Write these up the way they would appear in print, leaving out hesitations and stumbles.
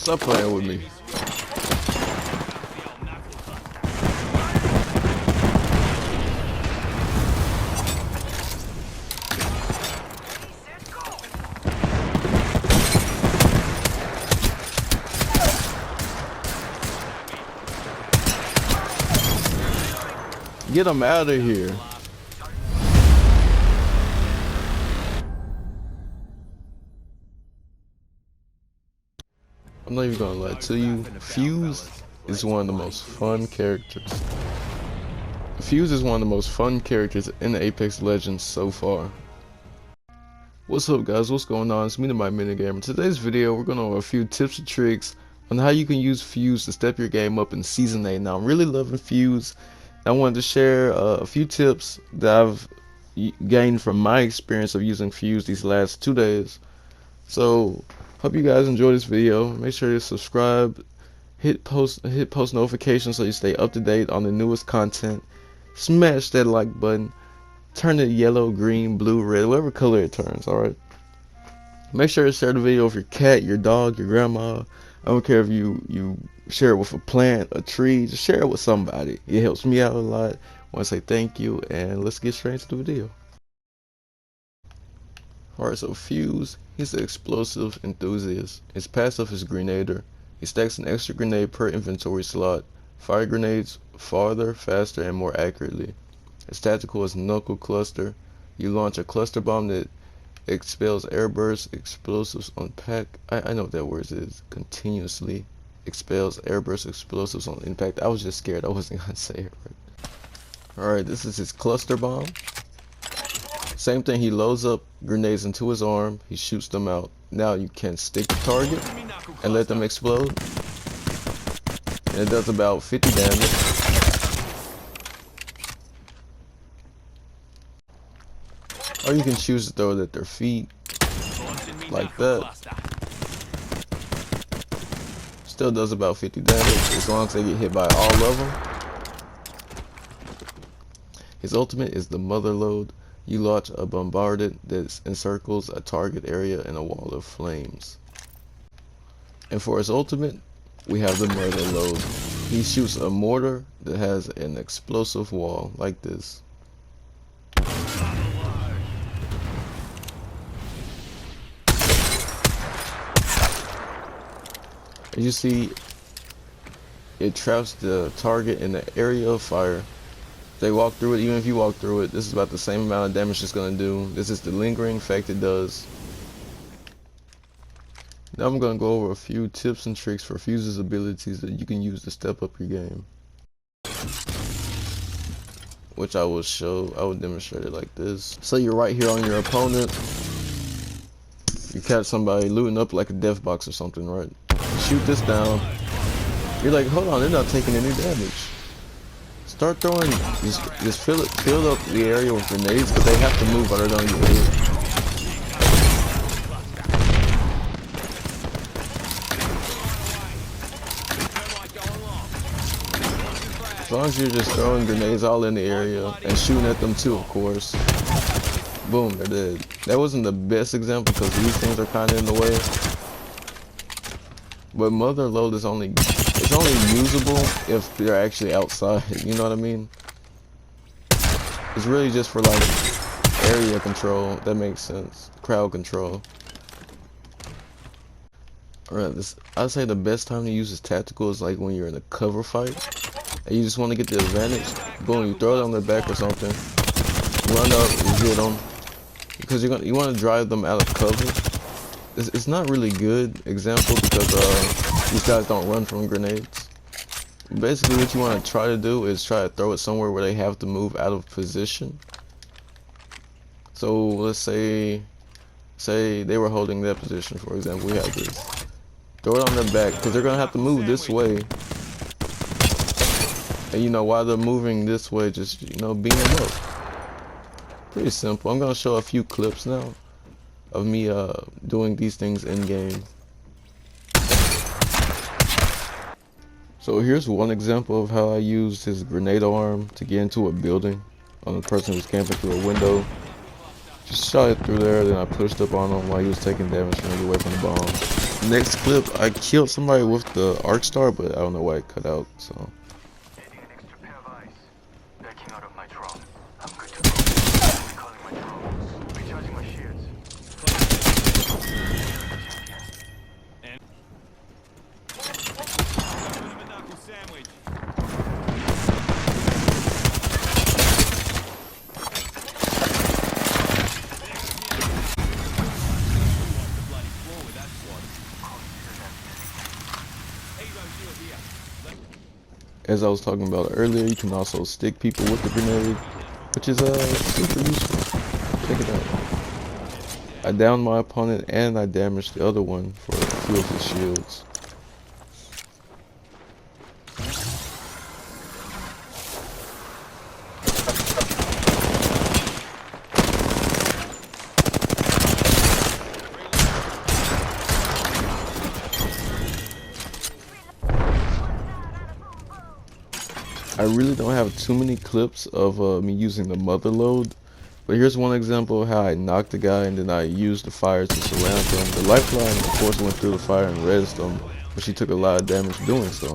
Stop playing with me. Get him out of here. I'm not even gonna lie to you. Fuse is one of the most fun characters. Fuse is one of the most fun characters in the Apex Legends so far. What's up guys, what's going on? It's me, the My Minigamer. In today's video, we're going over a few tips and tricks on how you can use Fuse to step your game up in Season 8. Now, I'm really loving Fuse. I wanted to share a few tips that I've gained from my experience of using Fuse these last 2 days. So, hope you guys enjoy this video. Make sure to subscribe, hit post notifications so you stay up to date on the newest content. Smash that like button. Turn it yellow, green, blue, red, whatever color it turns, alright? Make sure to share the video with your cat, your dog, your grandma. I don't care if you share it with a plant, a tree, just share it with somebody. It helps me out a lot. I want to say thank you, and let's get straight into the video. Alright, so Fuse, he's the explosive enthusiast. His passive is Grenader. He stacks an extra grenade per inventory slot. Fire grenades farther, faster, and more accurately. His tactical is Knuckle Cluster. You launch a cluster bomb that expels airburst explosives on pack. I know what that word is. Continuously expels airburst explosives on impact. I was just scared I wasn't gonna say it right. Alright, this is his cluster bomb. Same thing, he loads up grenades into his arm. He shoots them out. Now you can stick the target and let them explode. And it does about 50 damage. Or you can choose to throw it at their feet, like that. Still does about 50 damage, as long as they get hit by all of them. His ultimate is the Mother Load. You launch a bombardment that encircles a target area in a wall of flames. And for his ultimate, we have the Murder Load. He shoots a mortar that has an explosive wall, like this. As you see, it traps the target in the area of fire. They walk through it, even if you walk through it, this is about the same amount of damage it's going to do. This is the lingering effect it does. Now I'm going to go over a few tips and tricks for Fuse's abilities that you can use to step up your game. Which I will demonstrate it like this. So you're right here on your opponent. You catch somebody looting up like a death box or something, right? Shoot this down. You're like, hold on, they're not taking any damage. Start throwing, just fill up the area with grenades, but they have to move or they're gonna get hit. As long as you're just throwing grenades all in the area and shooting at them too, of course. Boom, they're dead. That wasn't the best example because these things are kind of in the way. But Mother Load is only usable if they're actually outside, you know what I mean? It's really just for like area control, that makes sense. Crowd control. Alright, I'd say the best time to use this tactical is like when you're in a cover fight and you just want to get the advantage. Boom, you throw it on their back or something. Run up and hit them. Because you want to drive them out of cover. It's not really good example because these guys don't run from grenades. Basically what you want to try to do is try to throw it somewhere where they have to move out of position. So let's say they were holding that position, for example. We have this. Throw it on their back because they're going to have to move this way. And you know, while they're moving this way, just, you know, beam them up. Pretty simple. I'm going to show a few clips now of me doing these things in game. So here's one example of how I used his grenade arm to get into a building on the person who's camping through a window. Just shot it through there, then I pushed up on him while he was taking damage from away from the bomb. Next clip, I killed somebody with the arc star, but I don't know why it cut out. So. Adding an extra pair of eyes. Backing out of my drone. I'm good to go. Recalling my drone. Recharging my shields. Sandwich. As I was talking about earlier, you can also stick people with the grenade, which is super useful. Check it out. I downed my opponent and I damaged the other one for a few of his shields. I really don't have too many clips of me using the mother load, but here's one example of how I knocked the guy and then I used the fire to surround him. The lifeline of course went through the fire and rezzed him, but she took a lot of damage doing so.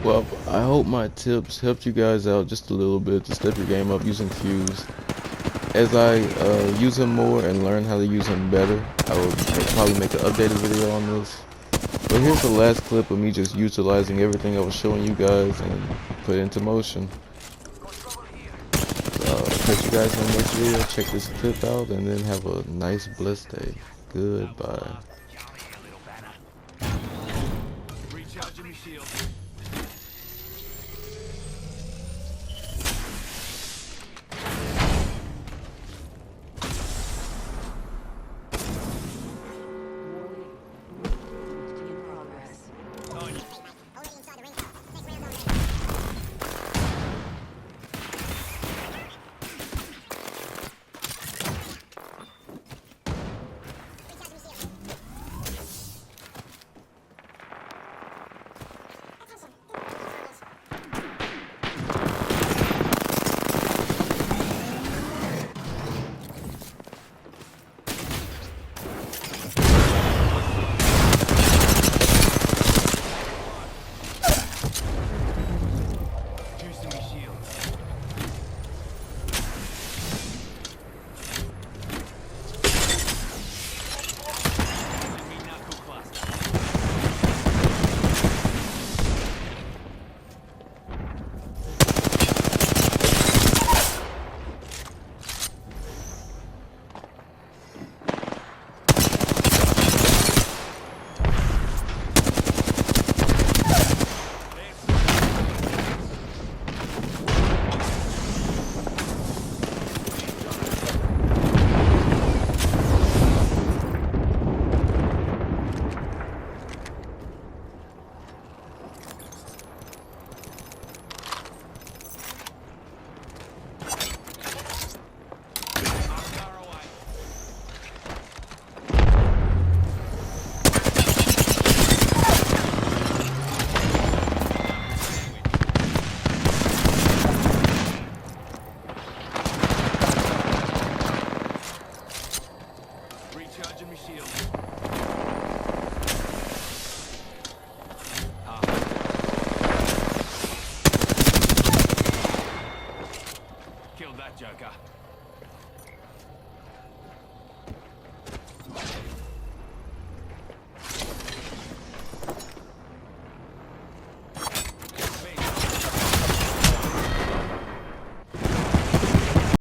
Well, I hope my tips helped you guys out just a little bit to step your game up using Fuse. As I use him more and learn how to use him better, I will probably make an updated video on this. But here's the last clip of me just utilizing everything I was showing you guys and put it into motion. Catch you guys in the next video, check this clip out, and then have a nice blessed day. Goodbye. Recharging my shield.